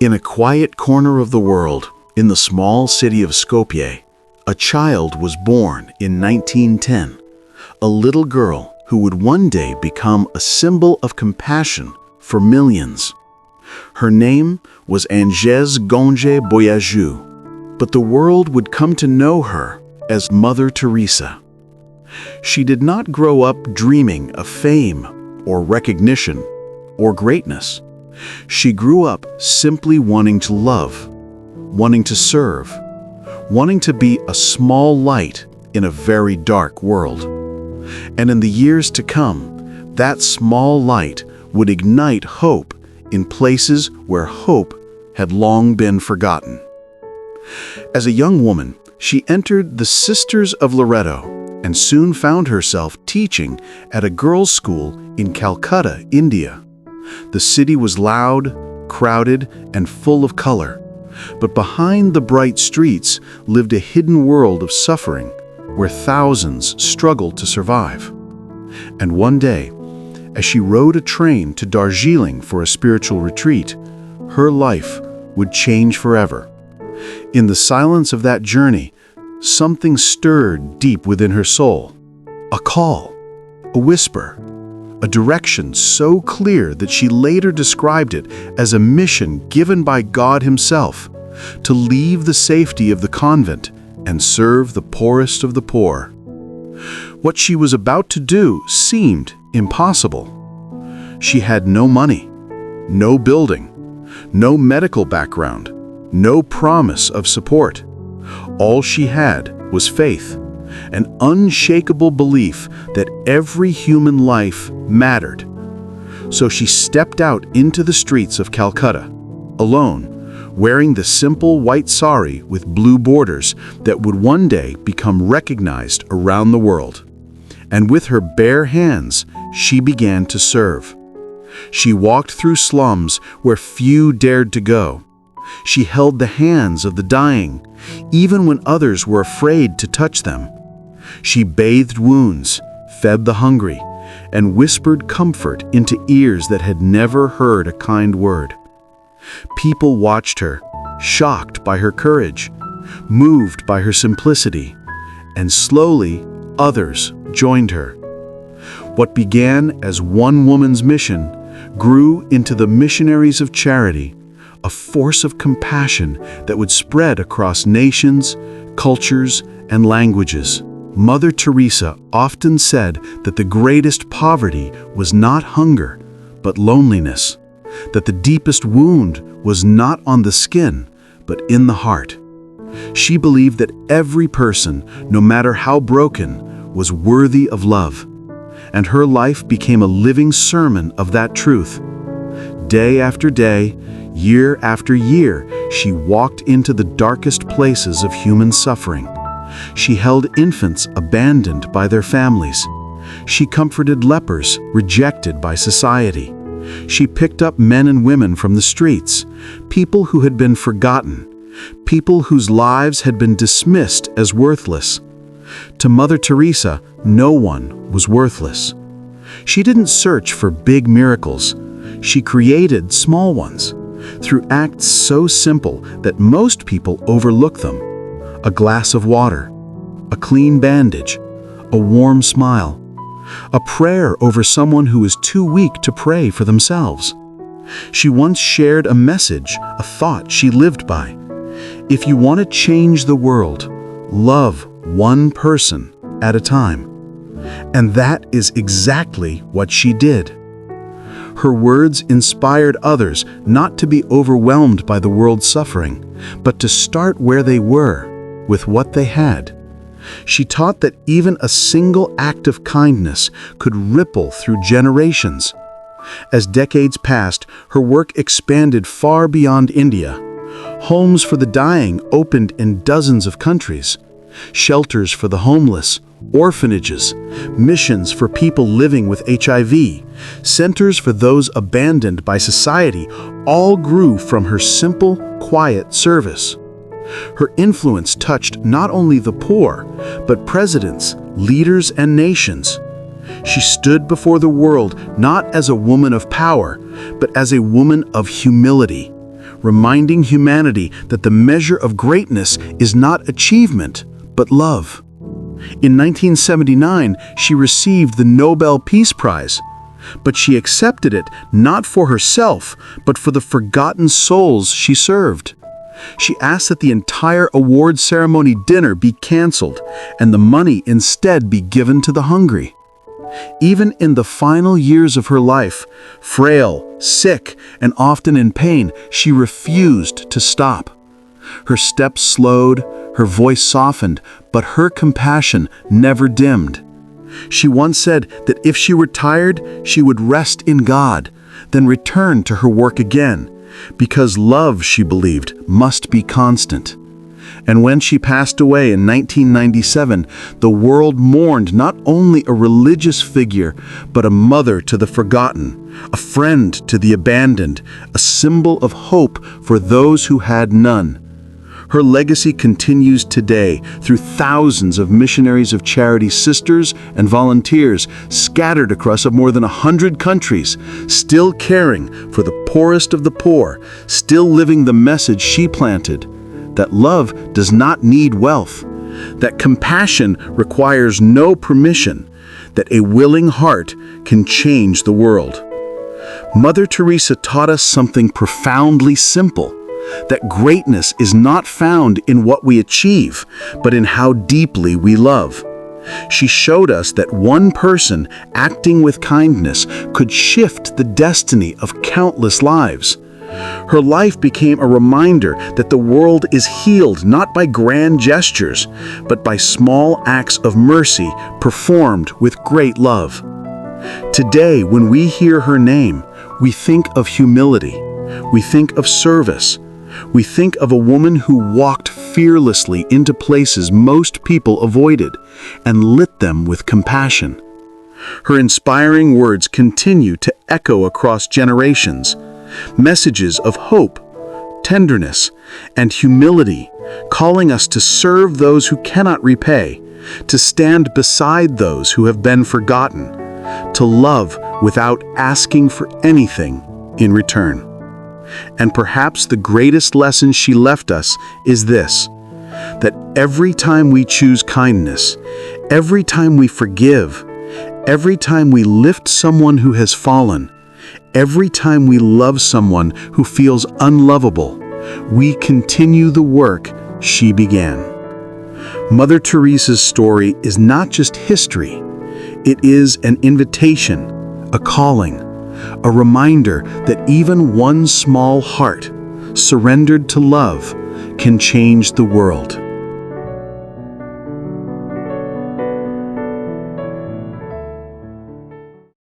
In a quiet corner of the world, in the small city of Skopje, a child was born in 1910, a little girl who would one day become a symbol of compassion for millions. Her name was Angèle Gonje Boyajou, but the world would come to know her as Mother Teresa. She did not grow up dreaming of fame or recognition or greatness. She grew up simply wanting to love, wanting to serve, wanting to be a small light in a very dark world. And in the years to come, that small light would ignite hope in places where hope had long been forgotten. As a young woman, she entered the Sisters of Loreto and soon found herself teaching at a girls' school in Calcutta, India. The city was loud, crowded, and full of color, but behind the bright streets lived a hidden world of suffering where thousands struggled to survive. And one day, as she rode a train to Darjeeling for a spiritual retreat, her life would change forever. In the silence of that journey, something stirred deep within her soul. A call, a whisper, a direction so clear that she later described it as a mission given by God Himself to leave the safety of the convent and serve the poorest of the poor. What she was about to do seemed impossible. She had no money, no building, no medical background, no promise of support. All she had was faith, an unshakable belief that every human life mattered. So she stepped out into the streets of Calcutta, alone, wearing the simple white sari with blue borders that would one day become recognized around the world. And with her bare hands, she began to serve. She walked through slums where few dared to go. She held the hands of the dying, even when others were afraid to touch them. She bathed wounds, fed the hungry, and whispered comfort into ears that had never heard a kind word. People watched her, shocked by her courage, moved by her simplicity, and slowly others joined her. What began as one woman's mission grew into the missionaries of charity, a force of compassion that would spread across nations, cultures, and languages. Mother Teresa often said that the greatest poverty was not hunger, but loneliness, that the deepest wound was not on the skin, but in the heart. She believed that every person, no matter how broken, was worthy of love, and her life became a living sermon of that truth. Day after day, year after year, she walked into the darkest places of human suffering. She held infants abandoned by their families. She comforted lepers rejected by society. She picked up men and women from the streets, people who had been forgotten, people whose lives had been dismissed as worthless. To Mother Teresa, no one was worthless. She didn't search for big miracles. She created small ones, through acts so simple that most people overlook them. A glass of water, a clean bandage, a warm smile, a prayer over someone who is too weak to pray for themselves. She once shared a message, a thought she lived by. If you want to change the world, love one person at a time. And that is exactly what she did. Her words inspired others not to be overwhelmed by the world's suffering, but to start where they were, with what they had. She taught that even a single act of kindness could ripple through generations. As decades passed, her work expanded far beyond India. Homes for the dying opened in dozens of countries. Shelters for the homeless, orphanages, missions for people living with HIV, centers for those abandoned by society, all grew from her simple, quiet service. Her influence touched not only the poor, but presidents, leaders, and nations. She stood before the world not as a woman of power, but as a woman of humility, reminding humanity that the measure of greatness is not achievement, but love. In 1979, she received the Nobel Peace Prize, but she accepted it not for herself, but for the forgotten souls she served. She asked that the entire award ceremony dinner be canceled and the money instead be given to the hungry. Even in the final years of her life, frail, sick, and often in pain, she refused to stop. Her steps slowed, her voice softened, but her compassion never dimmed. She once said that if she were tired, she would rest in God, then return to her work again, because love, she believed, must be constant. And when she passed away in 1997, the world mourned not only a religious figure, but a mother to the forgotten, a friend to the abandoned, a symbol of hope for those who had none. Her legacy continues today through thousands of missionaries of charity sisters and volunteers scattered across more than 100 countries, still caring for the poorest of the poor, still living the message she planted, that love does not need wealth, that compassion requires no permission, that a willing heart can change the world. Mother Teresa taught us something profoundly simple, that greatness is not found in what we achieve, but in how deeply we love. She showed us that one person acting with kindness could shift the destiny of countless lives. Her life became a reminder that the world is healed not by grand gestures, but by small acts of mercy performed with great love. Today, when we hear her name, we think of humility, we think of service, we think of a woman who walked fearlessly into places most people avoided and lit them with compassion. Her inspiring words continue to echo across generations, messages of hope, tenderness, and humility, calling us to serve those who cannot repay, to stand beside those who have been forgotten, to love without asking for anything in return. And perhaps the greatest lesson she left us is this, that every time we choose kindness, every time we forgive, every time we lift someone who has fallen, every time we love someone who feels unlovable, we continue the work she began. Mother Teresa's story is not just history, it is an invitation, a calling, a reminder that even one small heart, surrendered to love, can change the world.